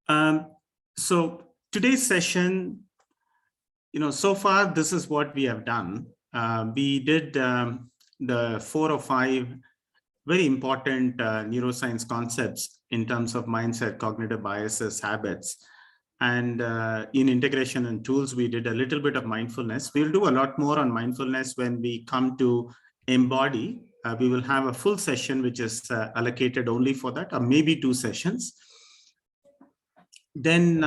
So today's session, so far, this is what we have done. We did the 4 or 5 very important neuroscience concepts in terms of mindset, cognitive biases, habits. And in integration and tools, we did a little bit of mindfulness. We'll do a lot more on mindfulness when we come to embody. We will have a full session, which is allocated only for that, or maybe 2 sessions. Then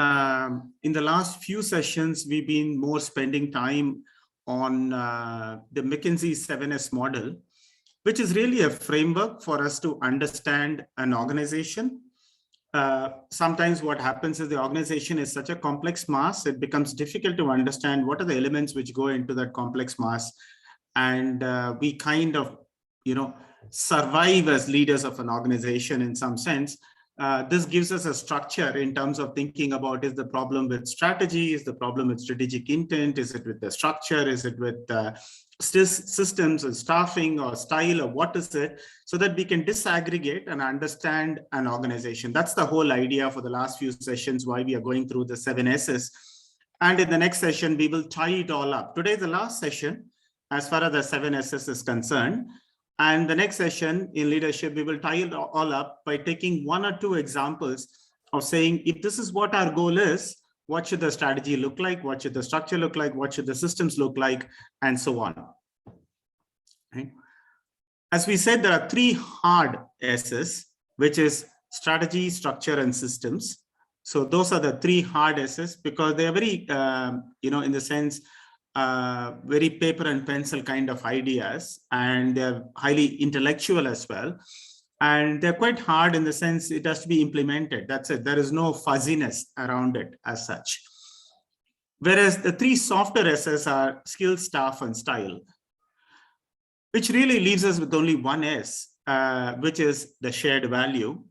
in the last few sessions, we've been more spending time on the Mckinsey 7S model, which is really a framework for us to understand an organization. Sometimes what happens is the organization is such a complex mass, it becomes difficult to understand what are the elements which go into that complex mass. And we kind of, survive as leaders of an organization in some sense. This gives us a structure in terms of thinking about, is the problem with strategy? Is the problem with strategic intent? Is it with the structure? Is it with systems and staffing or style, or what is it? So that we can disaggregate and understand an organization. That's the whole idea for the last few sessions, why we are going through the 7 S's. And in the next session, we will tie it all up. Today is the last session as far as the 7 S's is concerned. And the next session in leadership, we will tie it all up by taking 1 or 2 examples of saying, if this is what our goal is, what should the strategy look like? What should the structure look like? What should the systems look like? And so on. Right? As we said, there are 3 hard S's, which is strategy, structure, and systems. So those are the 3 hard S's because they are very, in the sense, very paper and pencil kind of ideas, and they're highly intellectual as well. And they're quite hard in the sense it has to be implemented. That's it. There is no fuzziness around it as such. Whereas the 3 softer S's are skill, staff, and style, which really leaves us with only 1 S, which is the shared value.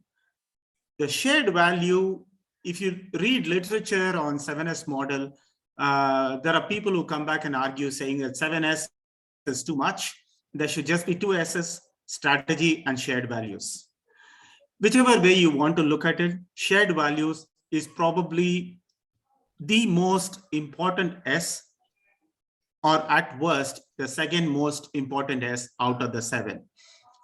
The shared value, if you read literature on 7S model, there are people who come back and argue saying that 7S is too much. There should just be 2 S's, strategy and shared values. Whichever way you want to look at it, shared values is probably the most important S, or at worst, the second most important S out of the 7.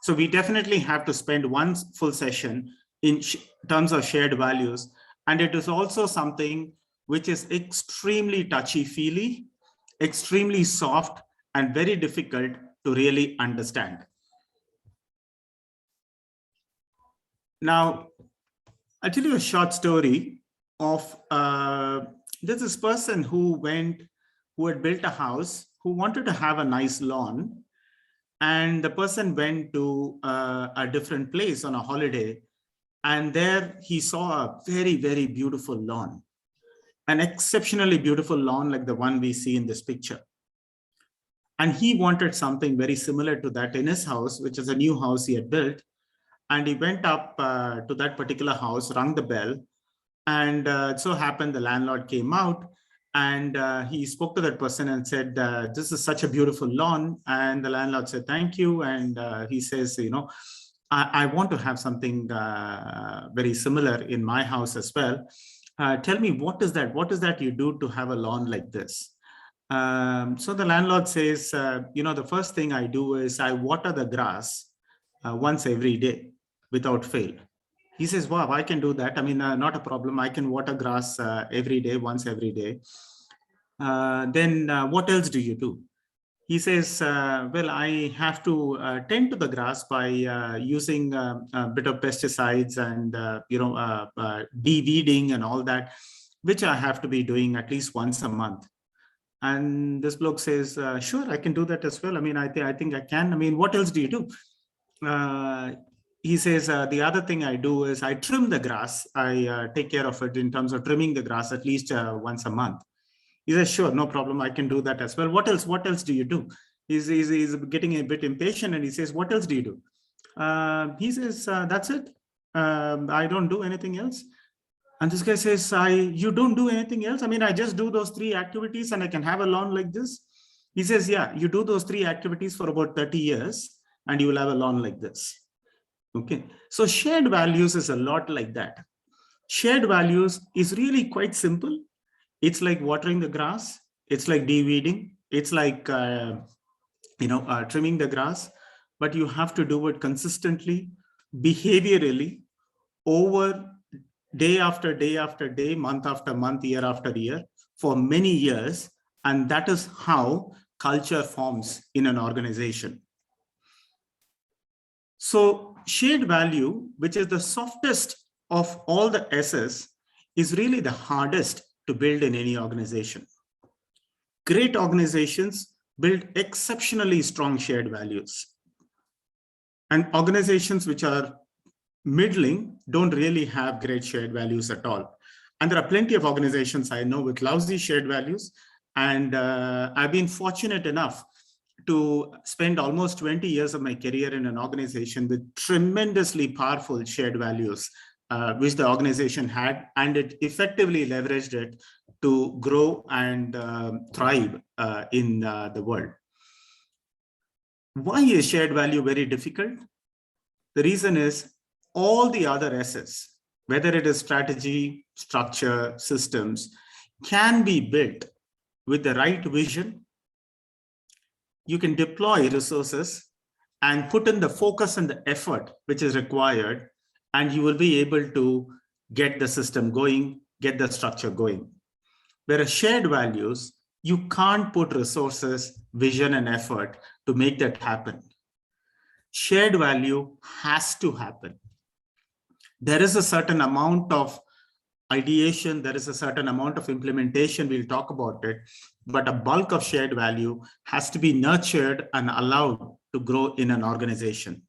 So we definitely have to spend 1 full session in terms of shared values. And it is also something which is extremely touchy-feely, extremely soft, and very difficult to really understand. Now, I'll tell you a short story of there's this person who had built a house, who wanted to have a nice lawn. And the person went to a different place on a holiday. And there he saw a very, very beautiful lawn. An exceptionally beautiful lawn like the one we see in this picture. And he wanted something very similar to that in his house, which is a new house he had built. And he went up to that particular house, rang the bell. And it so happened the landlord came out and he spoke to that person and said, this is such a beautiful lawn. And the landlord said, thank you. And he says, I want to have something very similar in my house as well. Tell me, what is that? What is that you do to have a lawn like this? So the landlord says, the first thing I do is I water the grass once every day without fail. He says, wow, I can do that. I mean, not a problem. I can water grass every day, once every day. Then what else do you do? He says, well, I have to tend to the grass by using a bit of pesticides and, de-weeding and all that, which I have to be doing at least once a month. And this bloke says, sure, I can do that as well. I mean, I think I can. I mean, what else do you do? He says, the other thing I do is I trim the grass. I take care of it in terms of trimming the grass at least once a month. He says, sure, no problem. I can do that as well. What else? What else do you do? He's getting a bit impatient and he says, what else do you do? He says, that's it. I don't do anything else. And this guy says, you don't do anything else? I mean, I just do those 3 activities and I can have a lawn like this. He says, yeah, you do those 3 activities for about 30 years and you will have a lawn like this. Okay. So shared values is a lot like that. Shared values is really quite simple. It's like watering the grass. It's like de-weeding. It's like, trimming the grass, but you have to do it consistently, behaviorally, over day after day after day, month after month, year after year, for many years. And that is how culture forms in an organization. So shared value, which is the softest of all the S's, is really the hardest to build in any organization. Great organizations build exceptionally strong shared values. And organizations which are middling don't really have great shared values at all. And there are plenty of organizations I know with lousy shared values. And I've been fortunate enough to spend almost 20 years of my career in an organization with tremendously powerful shared values, which the organization had, and it effectively leveraged it to grow and thrive in the world. Why is shared value very difficult? The reason is all the other S's, whether it is strategy, structure, systems, can be built with the right vision. You can deploy resources and put in the focus and the effort which is required, and you will be able to get the system going, get the structure going. Whereas shared values, you can't put resources, vision, and effort to make that happen. Shared value has to happen. There is a certain amount of ideation, there is a certain amount of implementation, we'll talk about it, but a bulk of shared value has to be nurtured and allowed to grow in an organization.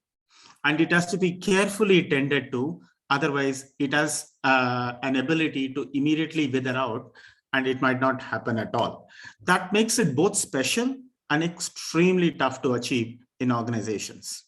And it has to be carefully tended to, otherwise it has an ability to immediately wither out, and it might not happen at all. That makes it both special and extremely tough to achieve in organizations.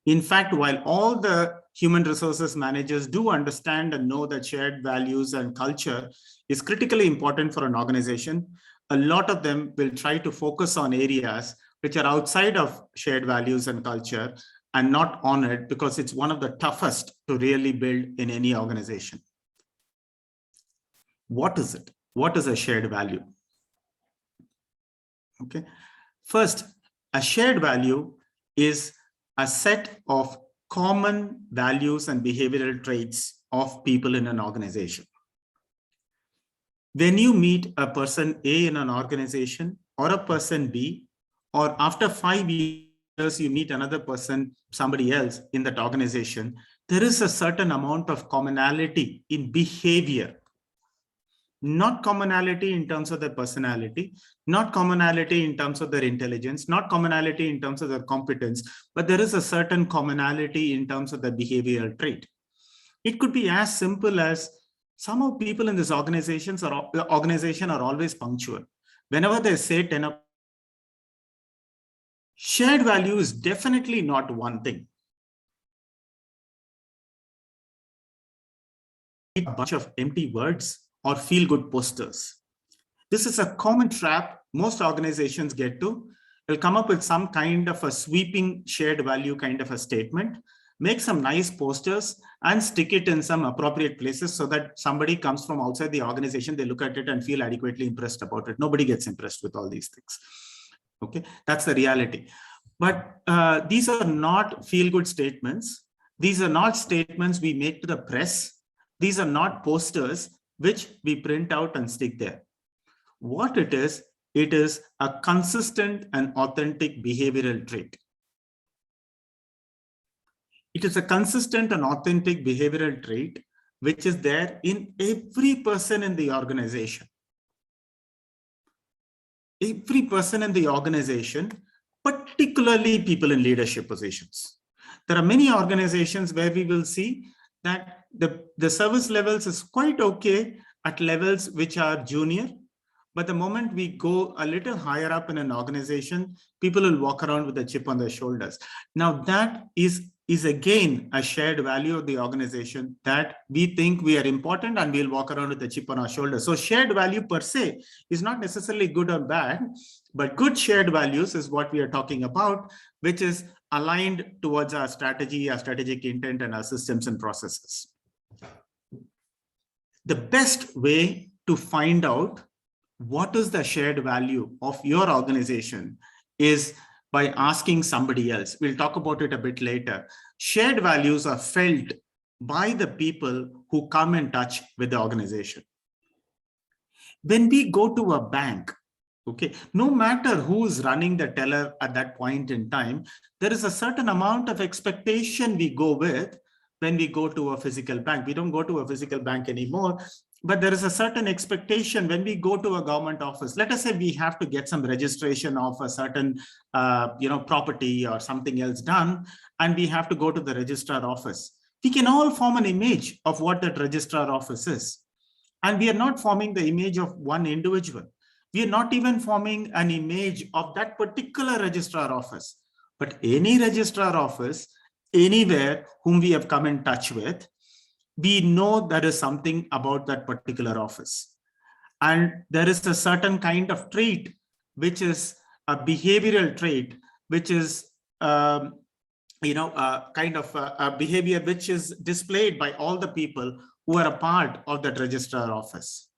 In fact, while all the human resources managers do understand and know that shared values and culture is critically important for an organization, a lot of them will try to focus on areas which are outside of shared values and culture and not on it, because it's one of the toughest to really build in any organization. What is it? What is a shared value? Okay. First, a shared value is a set of common values and behavioral traits of people in an organization. When you meet a person A in an organization or a person B, or after 5 years, you meet another person, somebody else in that organization, there is a certain amount of commonality in behavior. Not commonality in terms of their personality, not commonality in terms of their intelligence, not commonality in terms of their competence, but there is a certain commonality in terms of the behavioral trait. It could be as simple as some of people in this organization are always punctual. Whenever they say 10 o'clock, shared value is definitely not one thing. A bunch of empty words or feel-good posters. This is a common trap most organizations get to. They'll come up with some kind of a sweeping shared value kind of a statement, make some nice posters and stick it in some appropriate places so that somebody comes from outside the organization, they look at it and feel adequately impressed about it. Nobody gets impressed with all these things. Okay, that's the reality. But these are not feel-good statements. These are not statements we make to the press. These are not posters which we print out and stick there. What it is a consistent and authentic behavioral trait. It is a consistent and authentic behavioral trait which is there in every person in the organization. Every person in the organization, particularly people in leadership positions. There are many organizations where we will see that the service levels is quite okay at levels which are junior, but the moment we go a little higher up in an organization, people will walk around with a chip on their shoulders. Now that is again a shared value of the organization, that we think we are important and we'll walk around with a chip on our shoulder. So shared value per se is not necessarily good or bad, but good shared values is what we are talking about, which is aligned towards our strategy, our strategic intent, and our systems and processes. the best way to find out what is the shared value of your organization is by asking somebody else. We'll talk about it a bit later. Shared values are felt by the people who come in touch with the organization. When we go to a bank, okay, no matter who's running the teller at that point in time, there is a certain amount of expectation we go with when we go to a physical bank. We don't go to a physical bank anymore, but there is a certain expectation when we go to a government office. Let us say we have to get some registration of a certain property or something else done, and we have to go to the registrar office. We can all form an image of what that registrar office is. And we are not forming the image of one individual. We are not even forming an image of that particular registrar office, but any registrar office, anywhere whom we have come in touch with, we know there is something about that particular office. And there is a certain kind of trait, which is a behavioral trait, which is kind of a behavior which is displayed by all the people who are a part of that registrar office.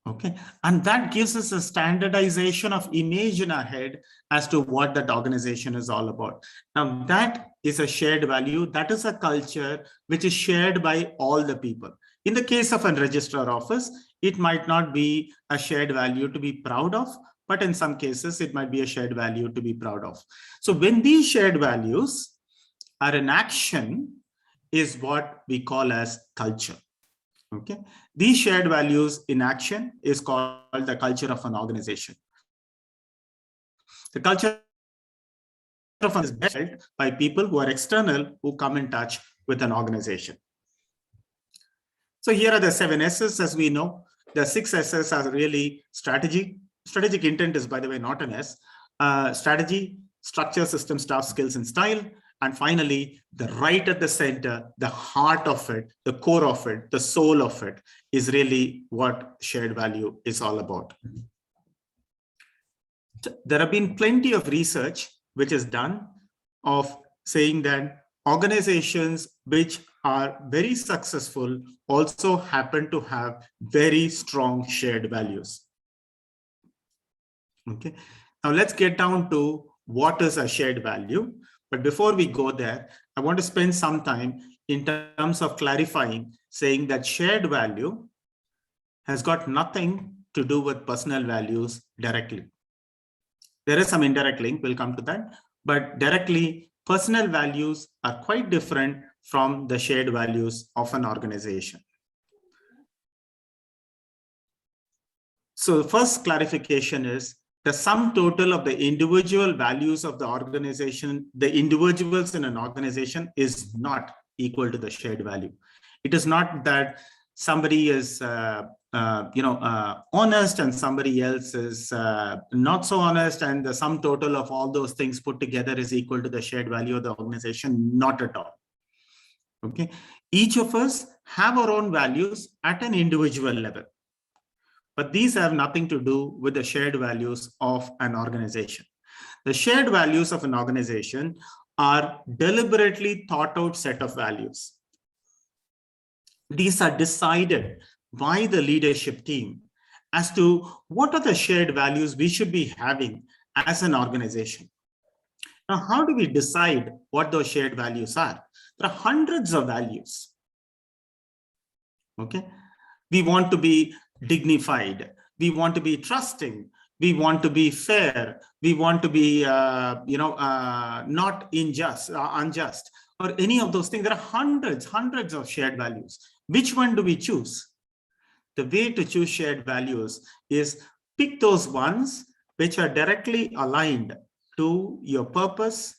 Okay, and that gives us a standardization of image in our head as to what that organization is all about. Now, that is a shared value. That is a culture which is shared by all the people. In the case of a registrar office, it might not be a shared value to be proud of, but in some cases, it might be a shared value to be proud of. So when these shared values are in action, is what we call as culture. Okay, these shared values in action is called the culture of an organization. The culture of an organization is built by people who are external, who come in touch with an organization. So here are the 7 S's. As we know, the 6 S's are really strategy. Strategic intent is, by the way, not an S. Strategy, structure, system, staff, skills, and style. And finally, the right at the center, the heart of it, the core of it, the soul of it is really what shared value is all about. There have been plenty of research which is done of saying that organizations which are very successful also happen to have very strong shared values. Okay, now let's get down to what is a shared value. But before we go there, I want to spend some time in terms of clarifying, saying that shared value has got nothing to do with personal values directly. There is some indirect link, we'll come to that, but directly, personal values are quite different from the shared values of an organization. So the first clarification is, the sum total of the individual values of the organization, the individuals in an organization, is not equal to the shared value. It is not that somebody is honest and somebody else is not so honest, and the sum total of all those things put together is equal to the shared value of the organization. Not at all. Okay, each of us have our own values at an individual level. But these have nothing to do with the shared values of an organization. The shared values of an organization are deliberately thought out set of values. These are decided by the leadership team as to what are the shared values we should be having as an organization. Now, how do we decide what those shared values are? There are hundreds of values. Okay, we want to be dignified, we want to be trusting, we want to be fair, we want to be not unjust, or any of those things. There are hundreds of shared values. Which one do we choose? The way to choose shared values is pick those ones which are directly aligned to your purpose,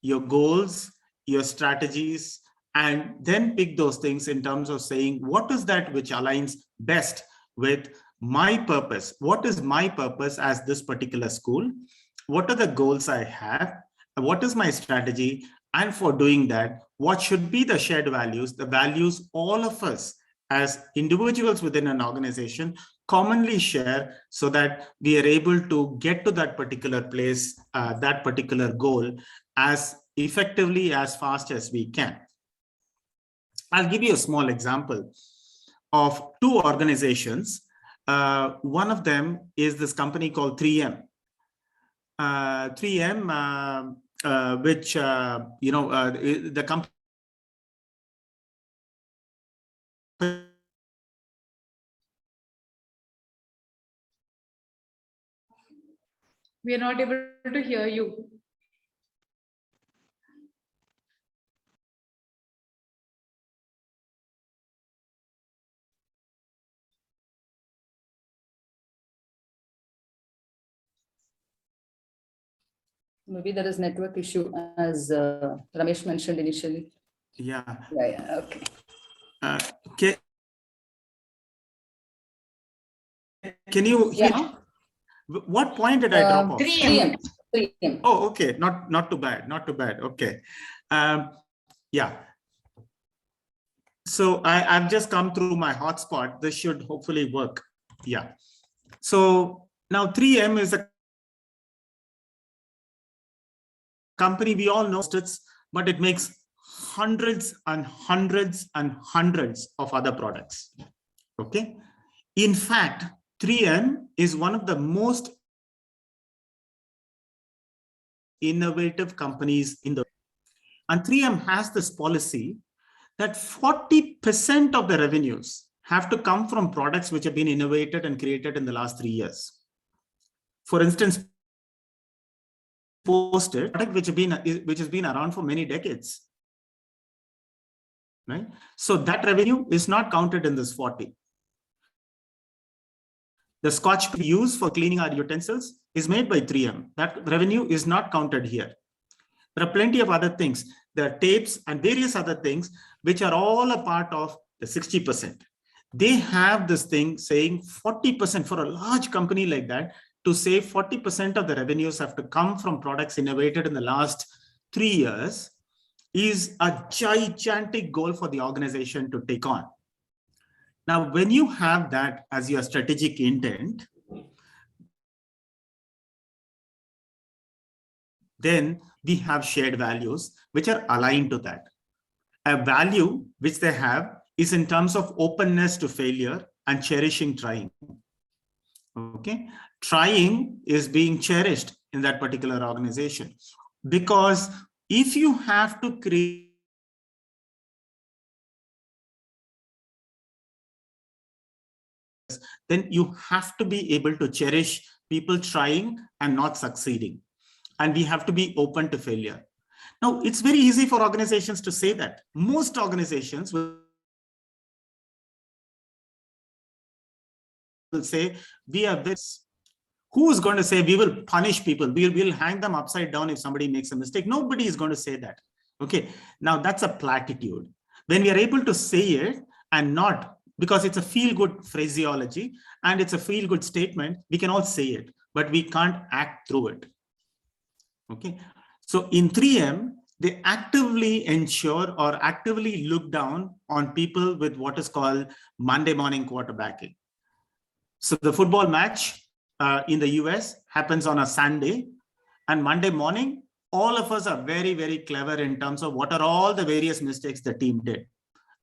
your goals, your strategies, and then pick those things in terms of saying, what is that which aligns best with my purpose? What is my purpose as this particular school? What are the goals I have? What is my strategy? And for doing that, what should be the shared values, the values all of us as individuals within an organization commonly share, so that we are able to get to that particular place, that particular goal, as effectively, as fast as we can. I'll give you a small example. of two organizations. One of them is this company called 3M. 3M, which, the company. We are not able to hear you. Maybe there is network issue, as Ramesh mentioned initially. Yeah. Okay. Can you hear? Yeah. What point did I drop off? 3M. 3M. Oh, okay. Not too bad. Not too bad. Okay. Yeah. So I've just come through my hotspot. This should hopefully work. Yeah. So now 3M is a company we all know, but it makes hundreds and hundreds and hundreds of other products. Okay. In fact, 3M is one of the most innovative companies in the world. And 3M has this policy that 40% of the revenues have to come from products which have been innovated and created in the last 3 years. For instance, Post-it, product which has been around for many decades. Right? So that revenue is not counted in this 40. The scotch we use for cleaning our utensils is made by 3M. That revenue is not counted here. There are plenty of other things. There are tapes and various other things which are all a part of the 60%. They have this thing saying 40% for a large company like that, to say 40% of the revenues have to come from products innovated in the last 3 years is a gigantic goal for the organization to take on. Now, when you have that as your strategic intent, then we have shared values which are aligned to that. A value which they have is in terms of openness to failure and cherishing trying. Okay, trying is being cherished in that particular organization, because if you have to create, then you have to be able to cherish people trying and not succeeding, and we have to be open to failure. Now, it's very easy for organizations to say that. Most organizations will say, we are this. Who is going to say we will punish people? We'll hang them upside down if somebody makes a mistake. Nobody is going to say that. Okay. Now that's a platitude. When we are able to say it and not, because it's a feel-good phraseology and it's a feel-good statement, we can all say it, but we can't act through it. Okay. So in 3M, they actively ensure or actively look down on people with what is called Monday morning quarterbacking. So the football match in the US happens on a Sunday, and Monday morning, all of us are very, very clever in terms of what are all the various mistakes the team did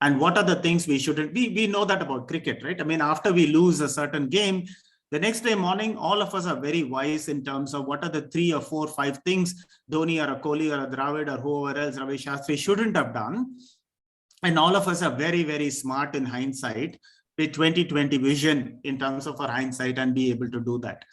and what are the things we shouldn't. We know that about cricket, right? I mean, after we lose a certain game, the next day morning, all of us are very wise in terms of what are the 3 or 4 or 5 things Dhoni or a Kohli or a Dravid or whoever else, Ravi Shastri, shouldn't have done. And all of us are very, very smart in hindsight, with 20/20 vision in terms of our hindsight, and be able to do that,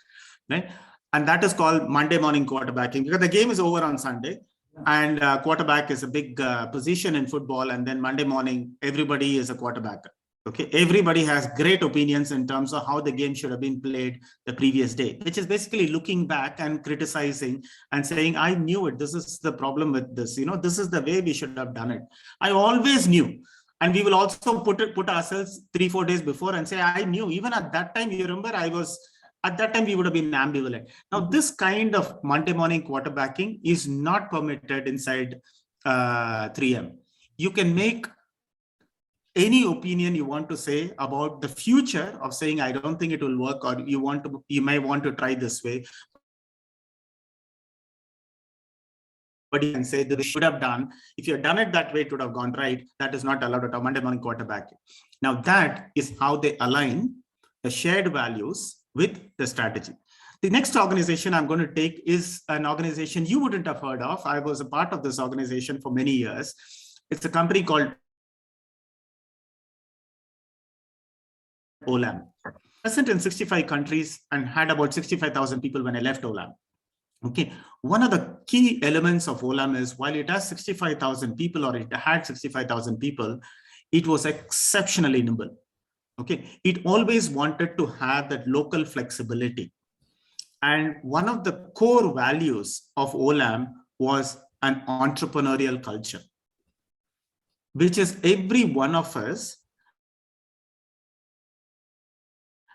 right? And that is called Monday morning quarterbacking, because the game is over on Sunday, and quarterback is a big position in football. And then Monday morning, everybody is a quarterback. Okay, everybody has great opinions in terms of how the game should have been played the previous day, which is basically looking back and criticizing and saying, I knew it. This is the problem with this. You know, this is the way we should have done it. I always knew. And we will also put ourselves 3-4 days before and say, I knew. Even at that time, you remember, at that time, we would have been ambivalent. Now, this kind of Monday morning quarterbacking is not permitted inside 3M. You can make any opinion you want to say about the future of saying, I don't think it will work, or you may want to try this way. and say that they should have done. If you had done it that way, it would have gone right. That is not allowed at a Monday morning quarterback. Now that is how they align the shared values with the strategy. The next organization I'm going to take is an organization you wouldn't have heard of. I was a part of this organization for many years. It's a company called Olam. Present in 65 countries and had about 65,000 people when I left Olam. Okay, one of the key elements of Olam is while it has 65,000 people, or it had 65,000 people, it was exceptionally nimble. Okay, it always wanted to have that local flexibility. And one of the core values of Olam was an entrepreneurial culture, which is every one of us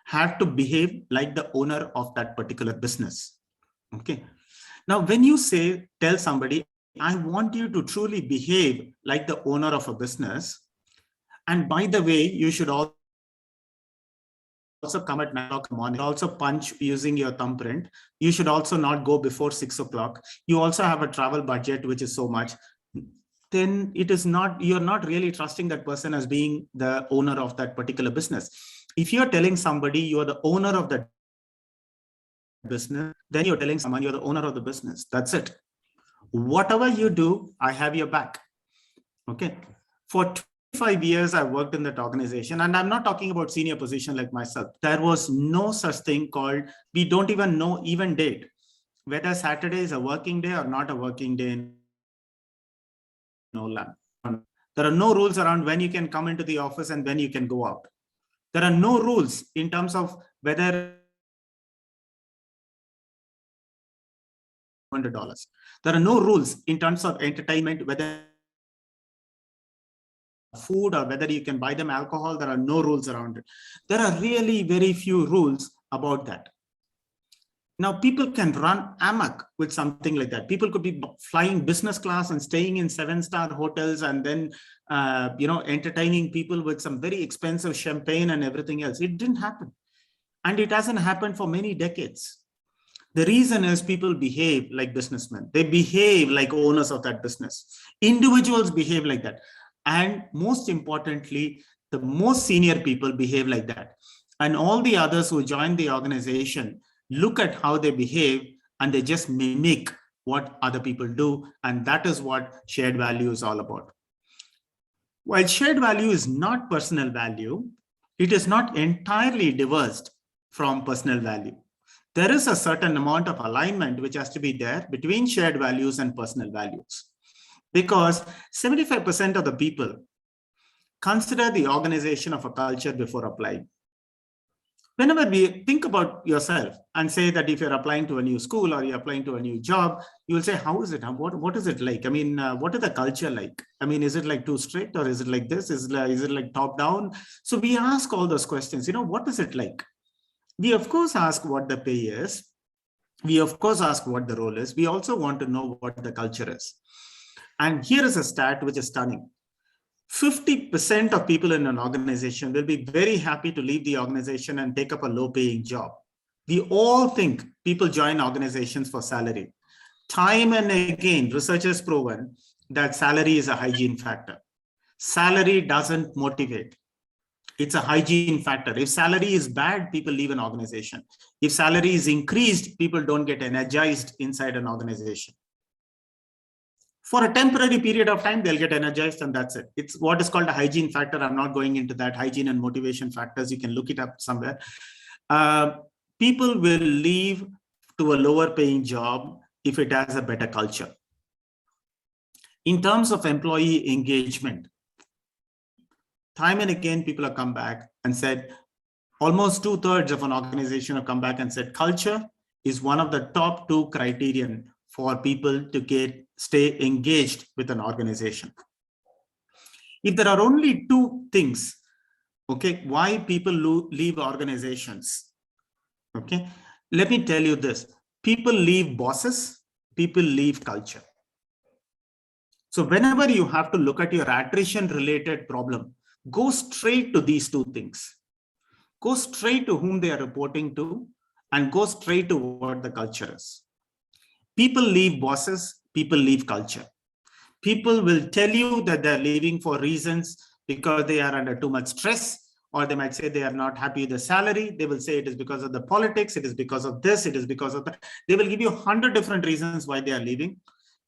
have to behave like the owner of that particular business. Okay. Now, when you tell somebody, I want you to truly behave like the owner of a business, and by the way, you should also come at 9 o'clock in the morning, also punch using your thumbprint. You should also not go before 6 o'clock. You also have a travel budget, which is so much. Then it is not, you're not really trusting that person as being the owner of that particular business. If you're telling somebody you're the owner of that business, then you're telling someone you're the owner of the business. That's it. Whatever you do, I have your back. Okay. For 25 years, I worked in that organization, and I'm not talking about senior position like myself. There was no such thing called, we don't even know even date, whether Saturday is a working day or not a working day in Olam. There are no rules around when you can come into the office and when you can go out. There are no rules in terms of whether $100. There are no rules in terms of entertainment, whether food or whether you can buy them alcohol. There are no rules around it. There are really very few rules about that. Now, people can run amok with something like that. People could be flying business class and staying in 7-star hotels and then, entertaining people with some very expensive champagne and everything else. It didn't happen. And it hasn't happened for many decades. The reason is people behave like businessmen. They behave like owners of that business. Individuals behave like that. And most importantly, the most senior people behave like that. And all the others who join the organization look at how they behave and they just mimic what other people do. And that is what shared value is all about. While shared value is not personal value, it is not entirely divorced from personal value. There is a certain amount of alignment which has to be there between shared values and personal values, because 75% of the people consider the organization of a culture before applying. Whenever we think about yourself and say that if you're applying to a new school or you're applying to a new job, you will say, how is it? What is it like? I mean, what is the culture like? I mean, is it like too strict, or is it like this? Is it like top down? So we ask all those questions, what is it like? We of course ask what the pay is. We of course ask what the role is. We also want to know what the culture is. And here is a stat which is stunning. 50% of people in an organization will be very happy to leave the organization and take up a low-paying job. We all think people join organizations for salary. Time and again, research has proven that salary is a hygiene factor. Salary doesn't motivate. It's a hygiene factor. If salary is bad, people leave an organization. If salary is increased, people don't get energized inside an organization. For a temporary period of time, they'll get energized and that's it. It's what is called a hygiene factor. I'm not going into that. Hygiene and motivation factors. You can look it up somewhere. People will leave to a lower paying job if it has a better culture. In terms of employee engagement, time and again, people have come back and said, almost 2/3 of an organization have come back and said, culture is one of the top 2 criterion for people to stay engaged with an organization. If there are only 2 things, okay, why people leave organizations, okay, let me tell you this. People leave bosses, people leave culture. So whenever you have to look at your attrition related problem, go straight to these 2 things. Go straight to whom they are reporting to and go straight to what the culture is. People leave bosses, people leave culture. People will tell you that they're leaving for reasons because they are under too much stress, or they might say they are not happy with the salary. They will say it is because of the politics, it is because of this, it is because of that. They will give you 100 different reasons why they are leaving.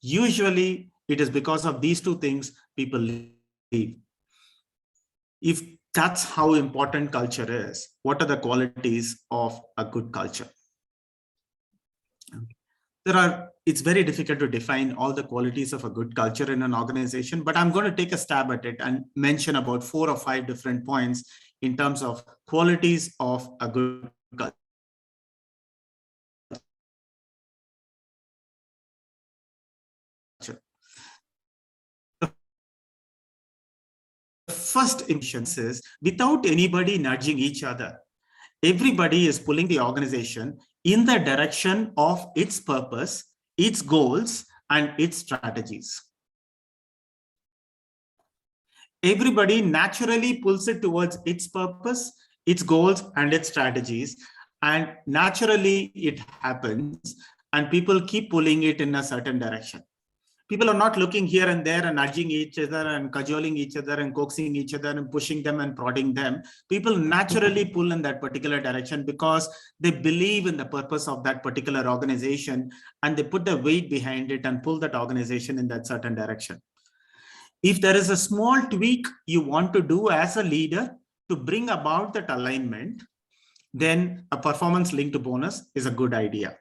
Usually it is because of these two things people leave. If that's how important culture is, what are the qualities of a good culture? It's very difficult to define all the qualities of a good culture in an organization, but I'm going to take a stab at it and mention about 4 or 5 different points in terms of qualities of a good culture. The first impression is, without anybody nudging each other, everybody is pulling the organization in the direction of its purpose, its goals, and its strategies. Everybody naturally pulls it towards its purpose, its goals, and its strategies. And naturally it happens, and people keep pulling it in a certain direction. People are not looking here and there and nudging each other and cajoling each other and coaxing each other and pushing them and prodding them. People naturally pull in that particular direction because they believe in the purpose of that particular organization, and they put the weight behind it and pull that organization in that certain direction. If there is a small tweak you want to do as a leader to bring about that alignment, then a performance-linked bonus is a good idea.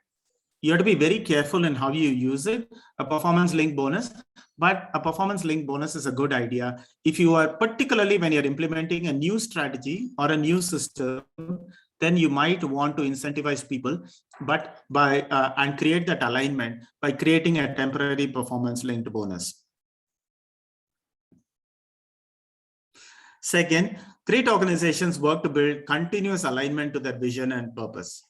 You have to be very careful in how you use it, a performance-linked bonus, but a performance-linked bonus is a good idea. If you are, particularly when you're implementing a new strategy or a new system, then you might want to incentivize people, but and create that alignment by creating a temporary performance-linked bonus. Second, great organizations work to build continuous alignment to their vision and purpose.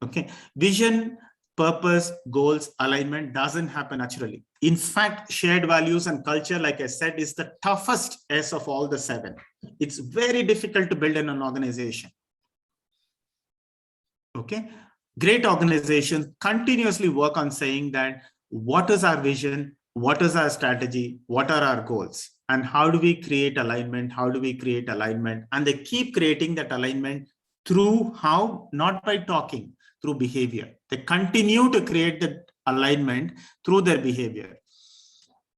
Okay, vision, purpose, goals, alignment doesn't happen naturally. In fact, shared values and culture, like I said, is the toughest S of all the 7. It's very difficult to build in an organization. Okay, great organizations continuously work on saying that what is our vision, what is our strategy, what are our goals, and how do we create alignment? How do we create alignment? And they keep creating that alignment through how, not by talking, through behavior. They continue to create the alignment through their behavior.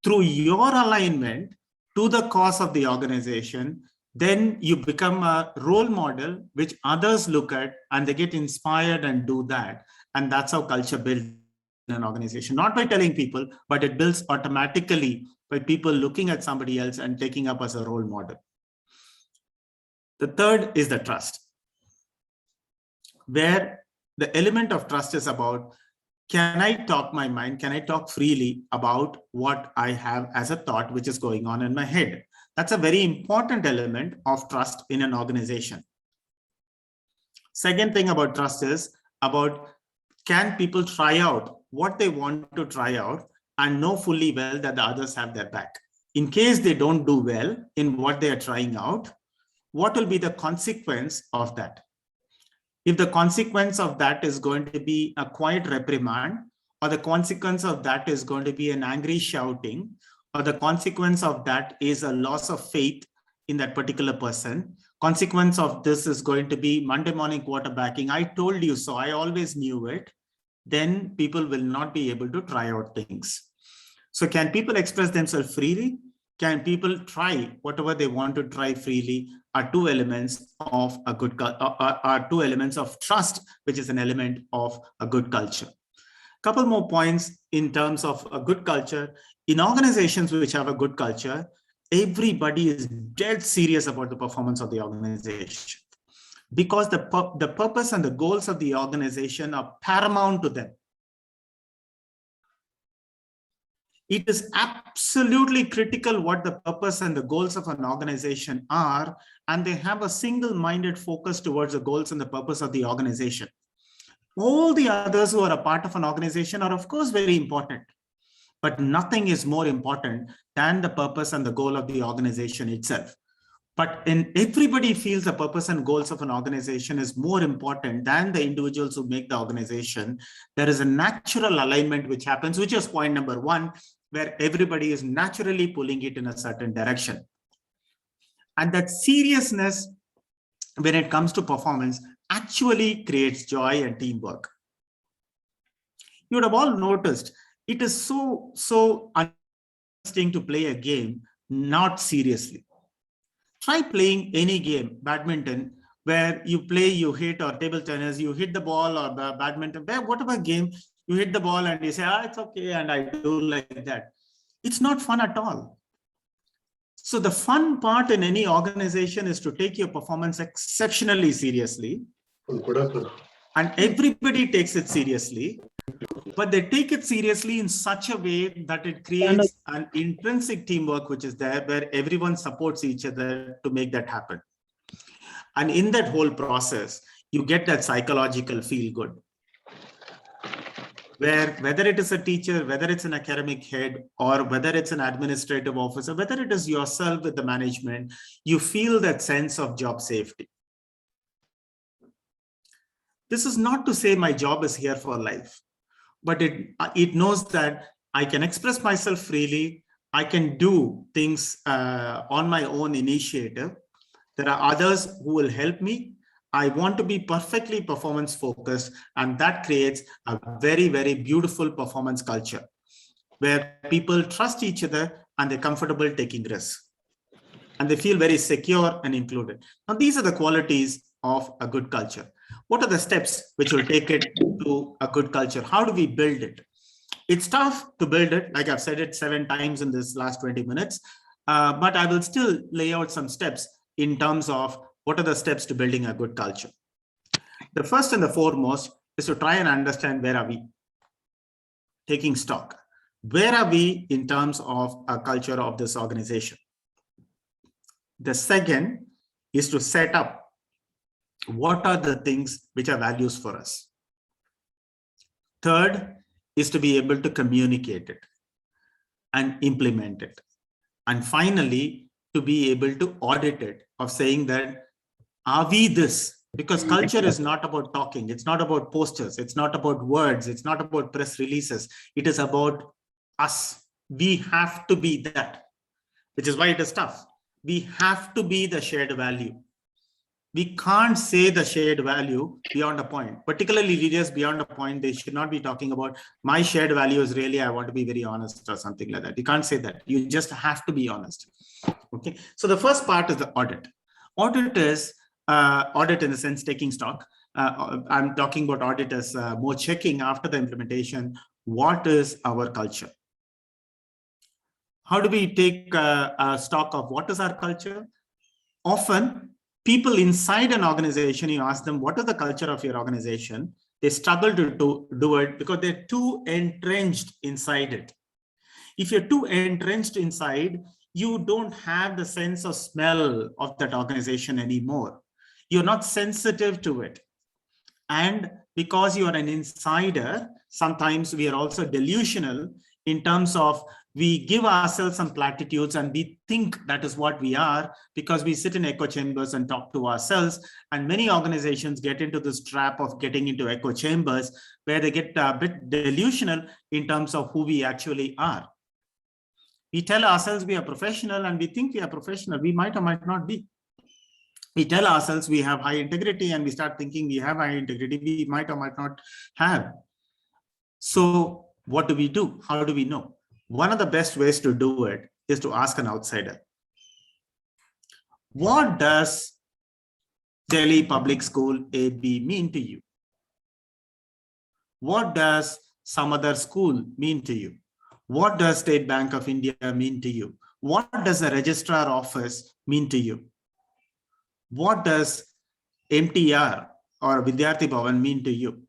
Through your alignment to the cause of the organization, then you become a role model which others look at and they get inspired and do that. And that's how culture builds in an organization, not by telling people, but it builds automatically by people looking at somebody else and taking up as a role model. The third is the trust, where the element of trust is about, can I talk my mind? Can I talk freely about what I have as a thought which is going on in my head? That's a very important element of trust in an organization. Second thing about trust is about, can people try out what they want to try out and know fully well that the others have their back? In case they don't do well in what they are trying out, what will be the consequence of that? If the consequence of that is going to be a quiet reprimand, or the consequence of that is going to be an angry shouting, or the consequence of that is a loss of faith in that particular person, consequence of this is going to be Monday morning quarterbacking, I told you so, I always knew it, then people will not be able to try out things. So can people express themselves freely? Can people try whatever they want to try freely? Are 2 elements of a good are 2 elements of trust, which is an element of a good culture. Couple more points in terms of a good culture. In organizations which have a good culture, everybody is dead serious about the performance of the organization, because the purpose and the goals of the organization are paramount to them. It is absolutely critical what the purpose and the goals of an organization are, and they have a single-minded focus towards the goals and the purpose of the organization. All the others who are a part of an organization are, of course, very important, but nothing is more important than the purpose and the goal of the organization itself. But everybody feels the purpose and goals of an organization is more important than the individuals who make the organization. There is a natural alignment which happens, which is point number one, where everybody is naturally pulling it in a certain direction. And that seriousness, when it comes to performance, actually creates joy and teamwork. You would have all noticed it is so interesting to play a game not seriously. Try playing any game, badminton, where you play, you hit, or table tennis, you hit the ball, or badminton, whatever game, you hit the ball and you say, it's okay, and I do like that. It's not fun at all. So the fun part in any organization is to take your performance exceptionally seriously. And everybody takes it seriously, but they take it seriously in such a way that it creates an intrinsic teamwork, which is there, where everyone supports each other to make that happen. And in that whole process, you get that psychological feel good, where whether it is a teacher, whether it's an academic head, or whether it's an administrative officer, whether it is yourself with the management, you feel that sense of job safety. This is not to say my job is here for life, but it knows that I can express myself freely. I can do things on my own initiative. There are others who will help me. I want to be perfectly performance focused, and that creates a very, very beautiful performance culture where people trust each other and they're comfortable taking risks and they feel very secure and included. Now, these are the qualities of a good culture. What are the steps which will take it to a good culture? How do we build it? It's tough to build it. Like I've said it 7 times in this last 20 minutes, but I will still lay out some steps in terms of what are the steps to building a good culture. The first and the foremost is to try and understand where are we, taking stock. Where are we in terms of a culture of this organization? The second is to set up what are the things which are values for us. Third is to be able to communicate it and implement it. And finally, to be able to audit it, of saying that, are we this? Because culture is not about talking. It's not about posters. It's not about words. It's not about press releases. It is about us. We have to be that, which is why it is tough. We have to be the shared value. We can't say the shared value beyond a point, particularly leaders beyond a point. They should not be talking about my shared value is really, I want to be very honest or something like that. You can't say that. You just have to be honest. Okay. So the first part is the audit. Audit is audit in the sense taking stock. I'm talking about audit as more checking after the implementation. What is our culture? How do we take stock of what is our culture? Often, people inside an organization, you ask them, what is the culture of your organization? They struggle to do it because they're too entrenched inside it. If you're too entrenched inside, you don't have the sense of smell of that organization anymore. You're not sensitive to it. And because you are an insider, sometimes we are also delusional in terms of we give ourselves some platitudes and we think that is what we are because we sit in echo chambers and talk to ourselves. And many organizations get into this trap of getting into echo chambers where they get a bit delusional in terms of who we actually are. We tell ourselves we are professional and we think we are professional. We might or might not be. We tell ourselves we have high integrity and we start thinking we have high integrity. We might or might not have. So what do we do? How do we know? One of the best ways to do it is to ask an outsider. What does Delhi Public School AB mean to you? What does some other school mean to you? What does State Bank of India mean to you? What does the registrar office mean to you? What does MTR or Vidyarthi Bhavan mean to you?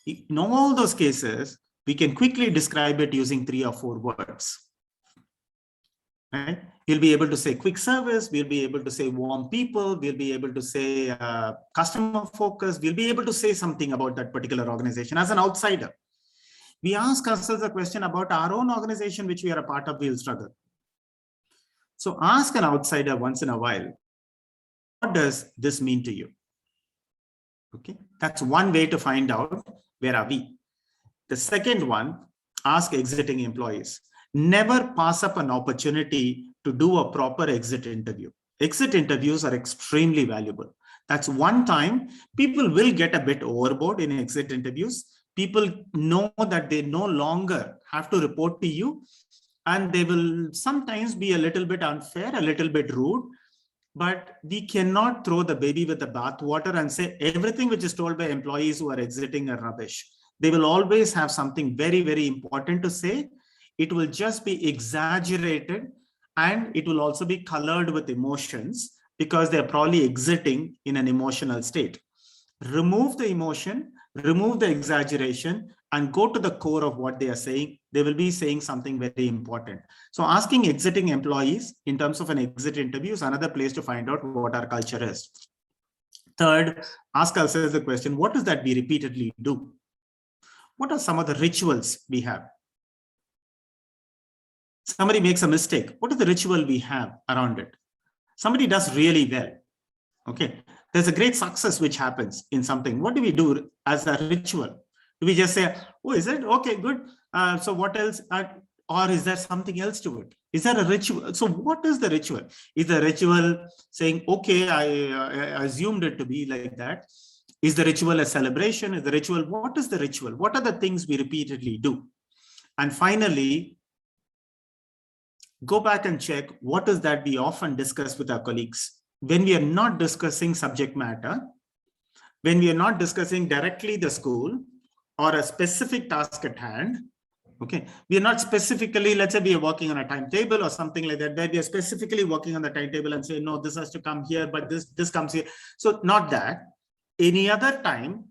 In all those cases, we can quickly describe it using 3 or 4 words. Right? We'll be able to say quick service. We'll be able to say warm people. We'll be able to say customer focus. We'll be able to say something about that particular organization as an outsider. We ask ourselves a question about our own organization, which we are a part of, we'll struggle. So ask an outsider once in a while, what does this mean to you? Okay, that's one way to find out where are we. The second one, ask exiting employees. Never pass up an opportunity to do a proper exit interview. Exit interviews are extremely valuable. That's one time people will get a bit overboard in exit interviews. People know that they no longer have to report to you, and they will sometimes be a little bit unfair, a little bit rude. But we cannot throw the baby with the bathwater and say everything which is told by employees who are exiting are rubbish. They will always have something very, very important to say. It will just be exaggerated, and it will also be colored with emotions because they're probably exiting in an emotional state. Remove the emotion, remove the exaggeration, and go to the core of what they are saying. They will be saying something very important. So asking exiting employees in terms of an exit interview is another place to find out what our culture is. Third, ask ourselves the question, what is that we repeatedly do? What are some of the rituals we have? Somebody makes a mistake. What is the ritual we have around it? Somebody does really well. Okay, there's a great success which happens in something. What do we do as a ritual? Do we just say, oh, is it? Okay, good. So what else? Or is there something else to it? Is there a ritual? So what is the ritual? Is the ritual saying, okay, I assumed it to be like that? Is the ritual a celebration? Is the ritual, what is the ritual? What are the things we repeatedly do? And finally, go back and check what is that we often discuss with our colleagues. When we are not discussing subject matter, when we are not discussing directly the school or a specific task at hand, okay, we are not specifically, let's say we are working on a timetable or something like that, where we are specifically working on the timetable and say, no, this has to come here, but this comes here. So not that. Any other time,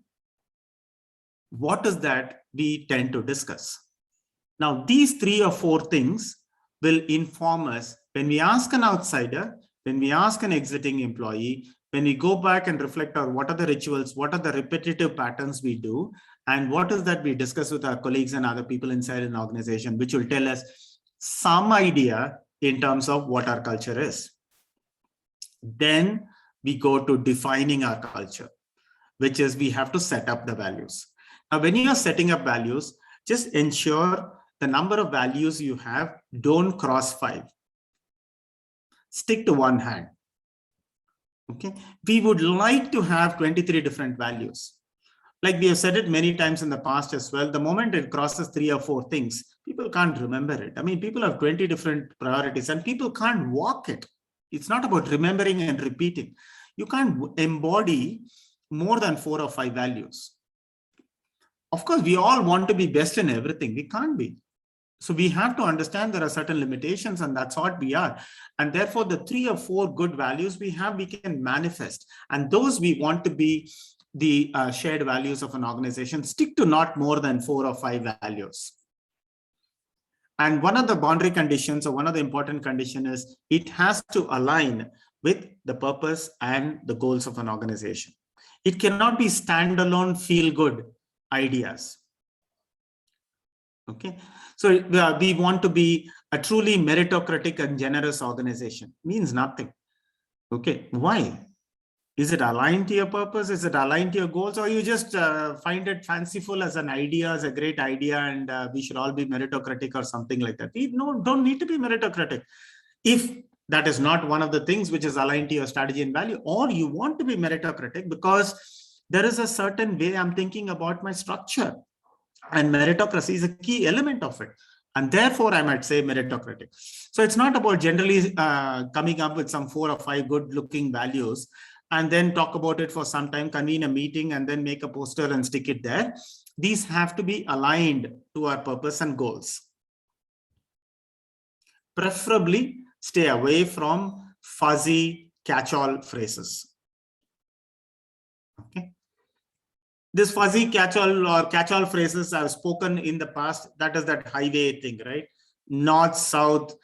what is that we tend to discuss? Now, these 3 or 4 things will inform us when we ask an outsider, when we ask an exiting employee, when we go back and reflect on what are the rituals, what are the repetitive patterns we do, and what is that we discuss with our colleagues and other people inside an organization, which will tell us some idea in terms of what our culture is. Then we go to defining our culture, which is we have to set up the values. Now, when you are setting up values, just ensure the number of values you have don't cross 5. Stick to one hand. Okay, we would like to have 23 different values. Like we have said it many times in the past as well, the moment it crosses 3 or 4 things, people can't remember it. I mean, people have 20 different priorities and people can't walk it. It's not about remembering and repeating. You can't embody more than 4 or 5 values. Of course, we all want to be best in everything. We can't be. So we have to understand there are certain limitations, and that's what we are. And therefore, the 3 or 4 good values we have, we can manifest. And those we want to be the shared values of an organization. Stick to not more than 4 or 5 values. And one of the boundary conditions, or one of the important conditions, is it has to align with the purpose and the goals of an organization. It cannot be standalone feel-good ideas. Okay, so we want to be a truly meritocratic and generous organization. Means nothing. Okay, why? Is it aligned to your purpose? Is it aligned to your goals? Or you just find it fanciful as an idea, as a great idea, and we should all be meritocratic or something like that? We don't need to be meritocratic. If that is not one of the things which is aligned to your strategy and value, or you want to be meritocratic because there is a certain way I'm thinking about my structure, and meritocracy is a key element of it. And therefore, I might say meritocratic. So it's not about generally coming up with some 4 or 5 good looking values and then talk about it for some time, convene a meeting, and then make a poster and stick it there. These have to be aligned to our purpose and goals. Preferably, stay away from fuzzy catch-all phrases. Okay. This fuzzy catch-all or catch-all phrases I've spoken in the past, that is that highway thing, right? North, south,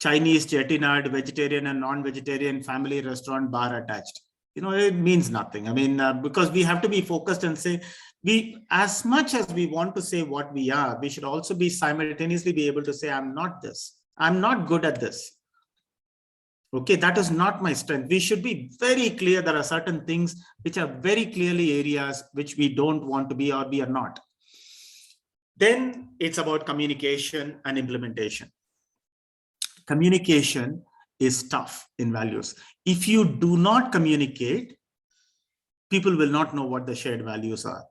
Chinese, chettinad, vegetarian and non-vegetarian, family restaurant, bar attached. It means nothing. I mean, because we have to be focused and say, as much as we want to say what we are, we should also be simultaneously be able to say, I'm not this. I'm not good at this. Okay, that is not my strength. We should be very clear. There are certain things which are very clearly areas which we don't want to be or we are not. Then it's about communication and implementation. Communication is tough in values. If you do not communicate, people will not know what the shared values are.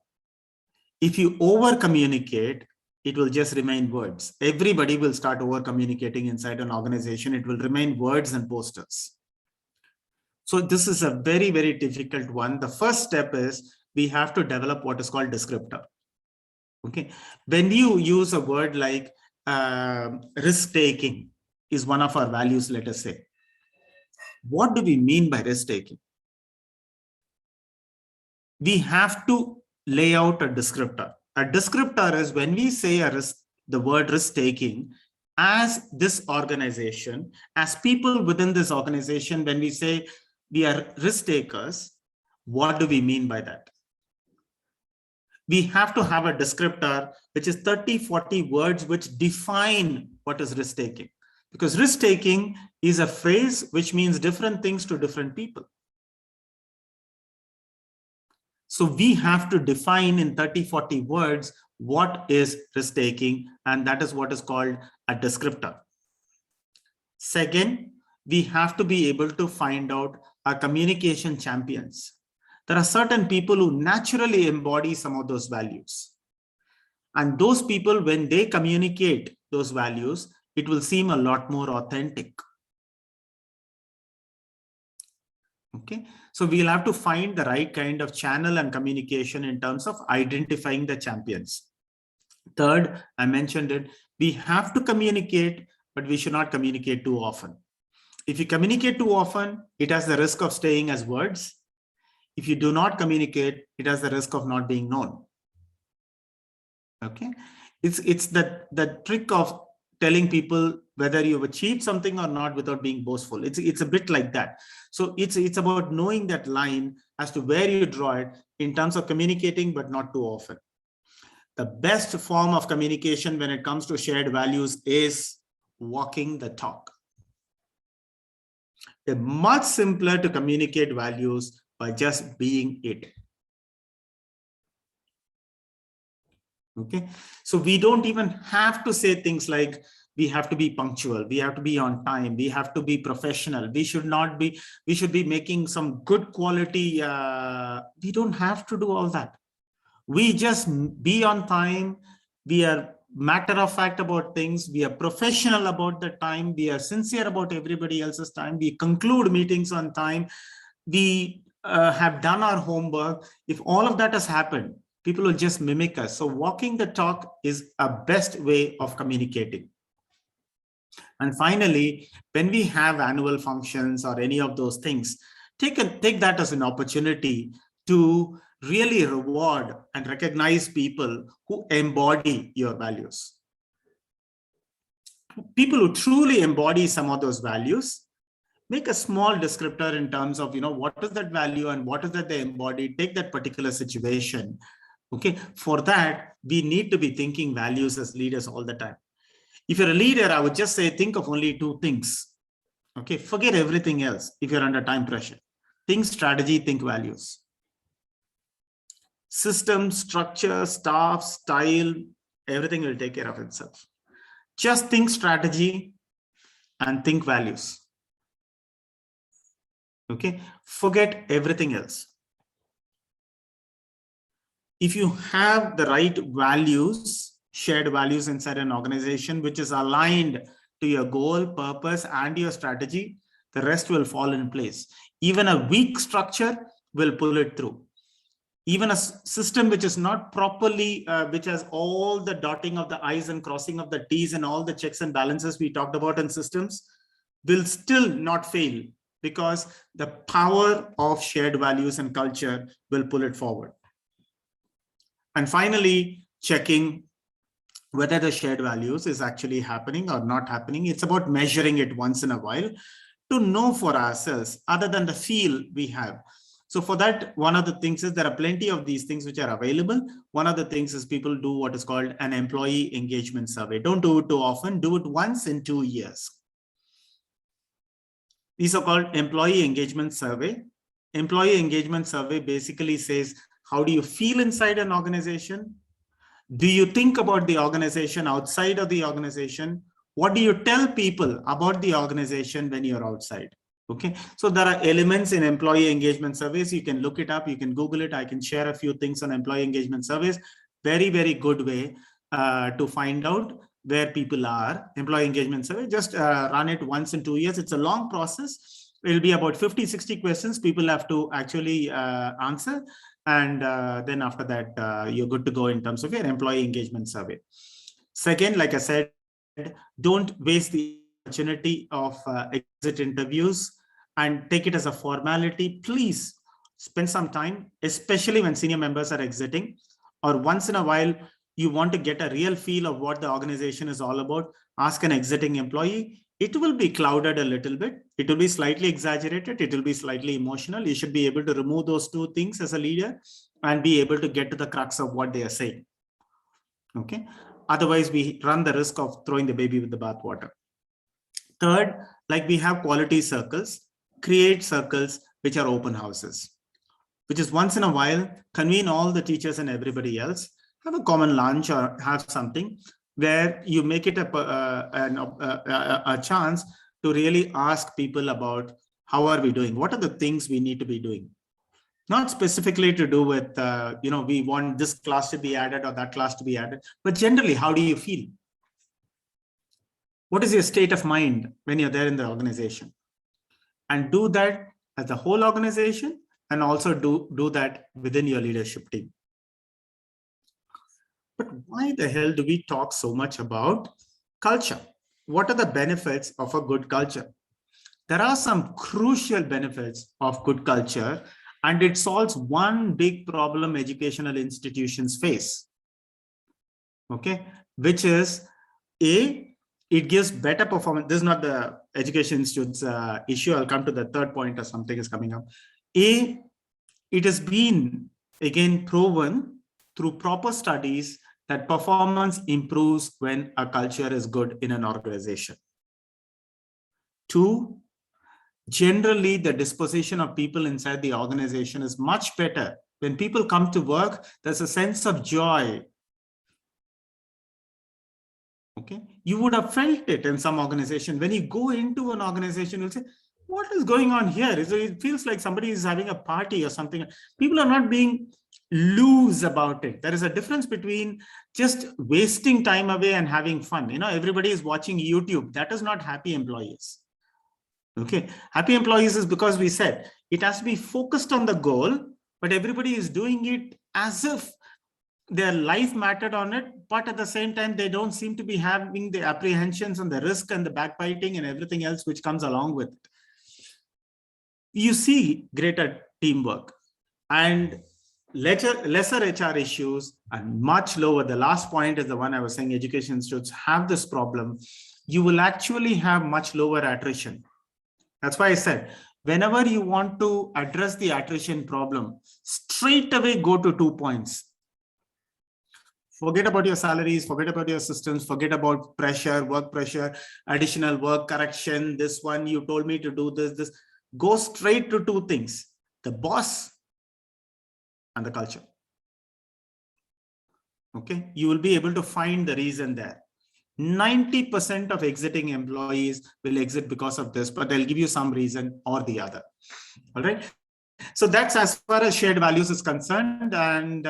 If you over communicate, it will just remain words. Everybody will start over communicating inside an organization. It will remain words and posters. So this is a very, very difficult one. The first step is we have to develop what is called descriptor. Okay. When you use a word like risk-taking is one of our values, let us say. What do we mean by risk-taking? We have to lay out a descriptor. A descriptor is when we say the word risk-taking, as this organization, as people within this organization, when we say we are risk takers, what do we mean by that? We have to have a descriptor, which is 30, 40 words, which define what is risk-taking. Because risk-taking is a phrase which means different things to different people. So we have to define in 30, 40 words what is risk-taking, and that is what is called a descriptor. Second, we have to be able to find out our communication champions. There are certain people who naturally embody some of those values. And those people, when they communicate those values, it will seem a lot more authentic. Okay, so we'll have to find the right kind of channel and communication in terms of identifying the champions. Third, I mentioned it, we have to communicate, but we should not communicate too often. If you communicate too often, it has the risk of staying as words. If you do not communicate, it has the risk of not being known. Okay, it's the trick of telling people whether you've achieved something or not without being boastful. It's a bit like that. So it's about knowing that line as to where you draw it in terms of communicating, but not too often. The best form of communication when it comes to shared values is walking the talk. It's much simpler to communicate values by just being it. Okay, so we don't even have to say things like we have to be punctual, we have to be on time, we have to be professional, we should be making some good quality. We don't have to do all that. We just be on time. We are matter of fact about things. We are professional about the time. We are sincere about everybody else's time. We conclude meetings on time. We have done our homework. If all of that has happened, people will just mimic us. So walking the talk is a best way of communicating. And finally, when we have annual functions or any of those things, take that as an opportunity to really reward and recognize people who embody your values. People who truly embody some of those values, make a small descriptor in terms of, what is that value and what is that they embody. Take that particular situation. Okay, for that, we need to be thinking values as leaders all the time. If you're a leader, I would just say, think of only two things. Okay, forget everything else if you're under time pressure. Think strategy, think values. System, structure, staff, style, everything will take care of itself. Just think strategy and think values. Okay, forget everything else. If you have the right values, shared values inside an organization, which is aligned to your goal, purpose, and your strategy, the rest will fall in place. Even a weak structure will pull it through. Even a system which is not properly, which has all the dotting of the I's and crossing of the T's and all the checks and balances we talked about in systems, will still not fail because the power of shared values and culture will pull it forward. And finally, checking whether the shared values is actually happening or not happening. It's about measuring it once in a while to know for ourselves, other than the feel we have. So for that, one of the things is there are plenty of these things which are available. One of the things is people do what is called an employee engagement survey. Don't do it too often. Do it once in 2 years. These are called employee engagement survey. Employee engagement survey basically says, how do you feel inside an organization? Do you think about the organization outside of the organization? What do you tell people about the organization when you're outside? Okay, so there are elements in employee engagement surveys. You can look it up, you can Google it. I can share a few things on employee engagement surveys. Very, very good way to find out where people are. Employee engagement survey, just run it once in 2 years. It's a long process. It'll be about 50, 60 questions people have to actually answer. And then after that, you're good to go in terms of your employee engagement survey. Second, like I said, don't waste the opportunity of exit interviews and take it as a formality. Please spend some time, especially when senior members are exiting, or once in a while, you want to get a real feel of what the organization is all about. Ask an exiting employee. It will be clouded a little bit. It will be slightly exaggerated. It will be slightly emotional. You should be able to remove those two things as a leader and be able to get to the crux of what they are saying. Okay. Otherwise, we run the risk of throwing the baby with the bathwater. Third, like we have quality circles, create circles which are open houses, which is once in a while, convene all the teachers and everybody else, have a common lunch or have something where you make it a chance to really ask people about how are we doing? What are the things we need to be doing? Not specifically to do with, we want this class to be added or that class to be added, but generally, how do you feel? What is your state of mind when you're there in the organization? And do that as the whole organization and also do that within your leadership team. But why the hell do we talk so much about culture? What are the benefits of a good culture? There are some crucial benefits of good culture, and it solves one big problem educational institutions face. Okay, which is it gives better performance. This is not the education institute's issue. I'll come to the third point or something is coming up. It has been again proven through proper studies that performance improves when a culture is good in an organization. 2, generally the disposition of people inside the organization is much better. When people come to work, there's a sense of joy. Okay, you would have felt it in some organization. When you go into an organization, you'll say, what is going on here? It feels like somebody is having a party or something. People are not being loose about it. There is a difference between just wasting time away and having fun. Everybody is watching YouTube. That is not happy employees. Okay, happy employees is because we said it has to be focused on the goal, but everybody is doing it as if their life mattered on it, but at the same time, they don't seem to be having the apprehensions and the risk and the backbiting and everything else which comes along with it. You see greater teamwork and lesser HR issues and much lower. The last point is the one I was saying, education institutes have this problem. You will actually have much lower attrition. That's why I said, whenever you want to address the attrition problem, straight away go to 2 points. Forget about your salaries, forget about your systems, forget about pressure, work pressure, additional work correction. This one, you told me to do this. Go straight to 2 things, the boss and the culture. Okay, you will be able to find the reason there. 90% of exiting employees will exit because of this, but they'll give you some reason or the other. All right. So that's as far as shared values is concerned. And